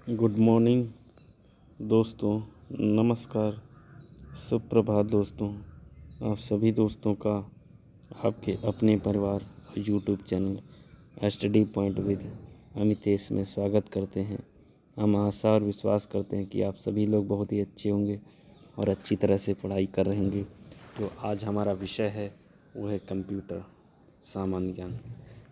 Good morning दोस्तों, नमस्कार, सुप्रभात दोस्तों। आप सभी दोस्तों का आपके अपने परिवार YouTube channel study point with Amitesh में स्वागत करते हैं। हम आशा और विश्वास करते हैं कि आप सभी लोग बहुत ही अच्छे होंगे और अच्छी तरह से पढ़ाई कर रहेंगे। जो आज हमारा विषय है वो है कंप्यूटर सामान्य ज्ञान।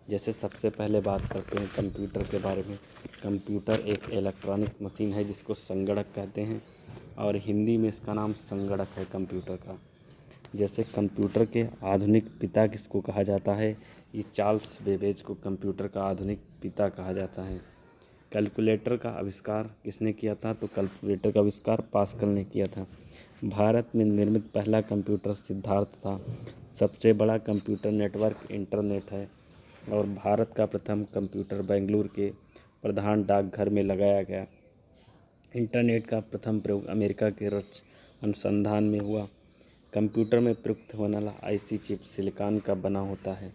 जैसे सबसे पहले बात करते हैं कंप्यूटर के बारे में। कंप्यूटर एक इलेक्ट्रॉनिक मशीन है जिसको संगणक कहते हैं और हिंदी में इसका नाम संगणक है कंप्यूटर का। जैसे कंप्यूटर के आधुनिक पिता किसको कहा जाता है, ये चार्ल्स बेबेज को कंप्यूटर का आधुनिक पिता कहा जाता है। कैलकुलेटर का आविष्कार किसने किया था, तो कैलकुलेटर का आविष्कार पास्कल ने किया था। भारत में निर्मित पहला कंप्यूटर सिद्धार्थ था। सबसे बड़ा कंप्यूटर नेटवर्क इंटरनेट है और भारत का प्रथम कंप्यूटर बेंगलुरु के प्रधान डाकघर में लगाया गया। इंटरनेट का प्रथम प्रयोग अमेरिका के रच अनुसंधान में हुआ। कंप्यूटर में प्रयुक्त होने वाला आईसी चिप सिलिकॉन का बना होता है।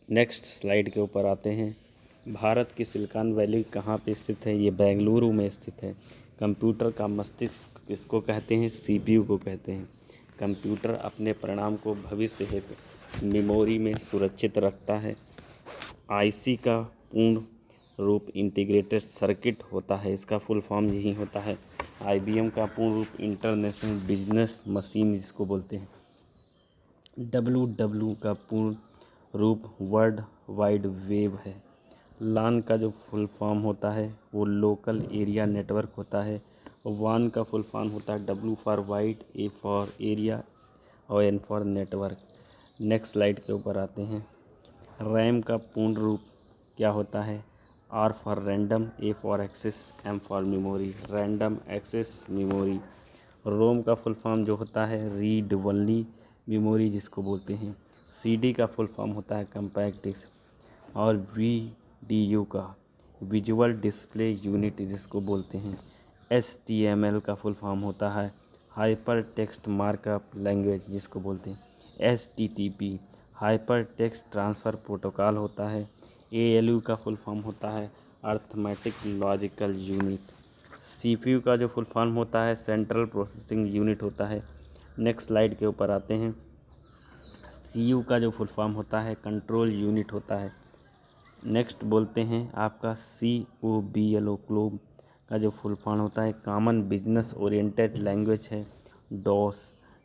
नेक्स्ट स्लाइड के ऊपर आते हैं। भारत की सिलिकॉन वैली कहाँ पे स्थित है, ये बेंगलुरु में स्थित है। कंप्यूटर का मस्तिष्क किसको कहते हैं, सीपीयू को कहते हैं। कंप्यूटर अपने परिणाम को भविष्य हेतु मेमोरी में सुरक्षित रखता है। आईसी का पूर्ण रूप इंटीग्रेटेड सर्किट होता है, इसका फुल फॉर्म यही होता है। आईबीएम का पूर्ण रूप इंटरनेशनल बिजनेस मशीन जिसको बोलते हैं। डब्ल्यू का पूर्ण रूप वर्ल्ड वाइड वेब है। लान का जो फुल फॉर्म होता है वो लोकल एरिया नेटवर्क होता है। वान का फुल फॉर्म होता है W for wide, A for area और N for network. Next slide के ऊपर आते हैं। रैम का पूर्ण रूप क्या होता है, R for random, A for access, M for memory, random access memory. ROM का फुल फॉर्म जो होता है रीड ओनली मेमोरी जिसको बोलते हैं। सीडी का फुल फॉर्म होता है कम्पैक्ट डिस्क और वीडीयू का विजुअल डिस्प्ले यूनिट जिसको बोलते हैं। एचटीएमएल का फुल फॉर्म होता है हाइपर टेक्स्ट मार्कअप लैंग्वेज जिसको बोलते हैं। HTTP hyper text transfer protocol होता है। एएलयू का फुल फॉर्म होता है अर्थमेटिक लॉजिकल यूनिट। सीपीयू का जो फुल फॉर्म होता है सेंट्रल प्रोसेसिंग यूनिट होता है। नेक्स्ट स्लाइड के ऊपर आते हैं। सीयू का जो फुल फॉर्म होता है कंट्रोल यूनिट होता है। नेक्स्ट बोलते हैं आपका COBLO क्लोब का जो फुल फॉर्म होता है कॉमन बिजनेस ओरिएंटेड लैंग्वेज है।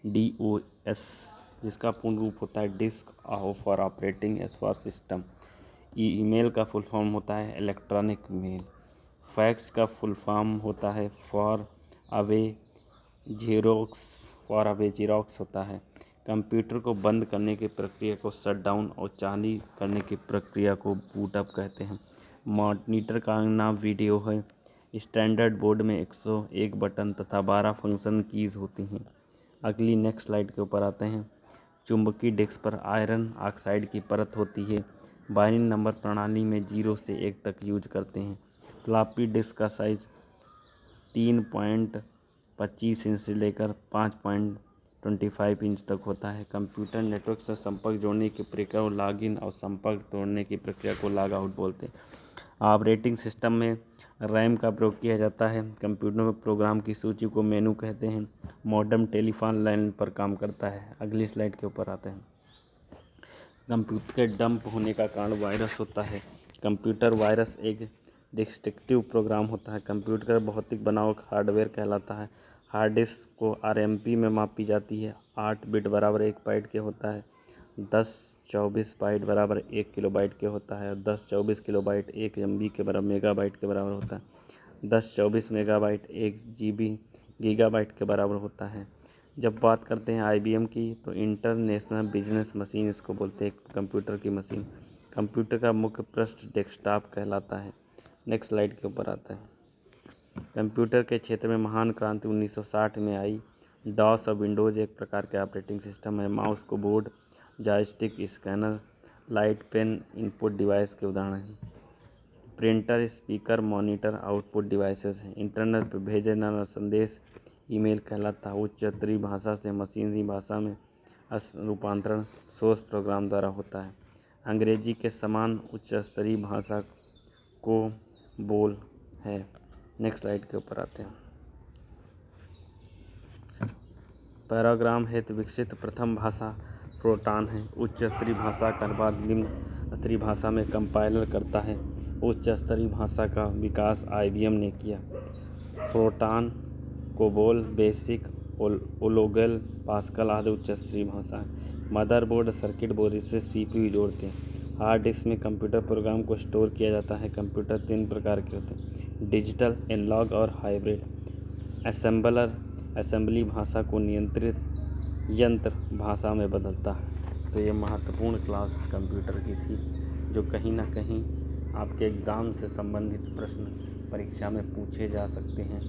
DOS जिसका पूर्ण रूप होता है disk for operating as for system. Email का फुल फॉर्म होता है इलेक्ट्रॉनिक मेल। फैक्स का फुल फॉर्म होता है फॉर अवे जीरोक्स होता है। कंप्यूटर को बंद करने की प्रक्रिया को शट डाउन और चालू करने की प्रक्रिया को बूट अप कहते हैं। मॉनिटर का नाम वीडियो है। स्टैंडर्ड बोर्ड में 101 बटन तथा 12 फंक्शन कीज़ होती हैं। अगली नेक्स्ट स्लाइड के ऊपर आते हैं। चुंबकीय डिस्क पर आयरन ऑक्साइड की परत होती है। बाइनरी नंबर प्रणाली में 0 से 1 तक यूज करते हैं। फ्लॉपी डिस्क का साइज 3.25 इंच से लेकर 5.25 इंच तक होता है। कंप्यूटर नेटवर्क से संपर्क जोड़ने की प्रक्रिया को लॉग इन और संपर्क तोड़ने की प्रक्रिया को लॉग आउट बोलते हैं। ऑपरेटिंग सिस्टम में रैम का प्रयोग किया जाता है। कंप्यूटर में प्रोग्राम की सूची को मेनू कहते हैं। मॉडेम टेलीफोन लाइन पर काम करता है। अगली स्लाइड के ऊपर आते हैं। कंप्यूटर के डंप होने का कारण वायरस होता है। कंप्यूटर वायरस एक डिस्ट्रक्टिव प्रोग्राम होता है। कंप्यूटर का भौतिक बनावट हार्डवेयर कहलाता है। हार्ड डिस्क को RMP में मापी जाती है। 8 बिट बराबर 1 बाइट के होता है। 1024 बाइट बराबर 1 किलोबाइट के होता है। 1024 किलोबाइट 1 MB के बराबर मेगाबाइट के बराबर होता है। 1024 मेगाबाइट 1 GB गीगाबाइट के बराबर होता है। जब बात करते हैं IBM की तो इंटरनेशनल बिजनेस मशीन इसको बोलते हैं, कंप्यूटर की मशीन। कंप्यूटर का मुख्य पृष्ठ डेस्कटॉप कहलाता है। नेक्स्ट स्लाइड के ऊपर आता है। कंप्यूटर के क्षेत्र में महान क्रांति 1960 में आई। डॉस और विंडोज़ एक प्रकार के ऑपरेटिंग सिस्टम है। माउस को board, joystick, scanner, light pen input device के उदाहरण हैं। Printer, speaker, monitor output devices हैं। इंटरनेट पर भेजे जाने वाला संदेश ईमेल कहलाता है। उच्च स्तरीय भाषा से मशीनरी भाषा में रूपांतरण सोर्स प्रोग्राम द्वारा होता है। अंग्रेजी के समान उच्च स्तरीय भाषा को बोल है। नेक्स्ट स्लाइड के ऊपर आते हैं। पैराग्राम हेतु विकसित प्रथम भाषा प्रोटान है। उच्च स्तरीय भाषा का अनुवाद निम्न स्तरीय भाषा में कंपाइलर करता है। उच्च स्तरीय भाषा का विकास IBM ने किया। प्रोटान, कोबोल, बेसिक, ओलोगल, पास्कल आदि उच्च स्तरीय भाषा है। मदरबोर्ड, सर्किट बोर्ड से CPU जोड़ते हैं। हार्ड डिस्क में कंप्यूटर प्रोग्राम को स्टोर किया जाता है। कंप्यूटर 3 प्रकार के होते हैं: डिजिटल, एनालॉग और हाइब्रिड। असेंबलर असेंबली भाषा को नियंत्रित यंत्र भाषा में बदलता है। तो ये महत्वपूर्ण क्लास कंप्यूटर की थी, जो कहीं ना कहीं आपके एग्ज़ाम से संबंधित प्रश्न परीक्षा में पूछे जा सकते हैं।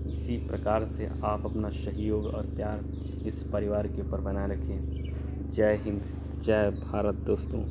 इसी प्रकार से आप अपना सहयोग और प्यार इस परिवार के ऊपर बनाए रखें। जय हिंद, जय भारत दोस्तों।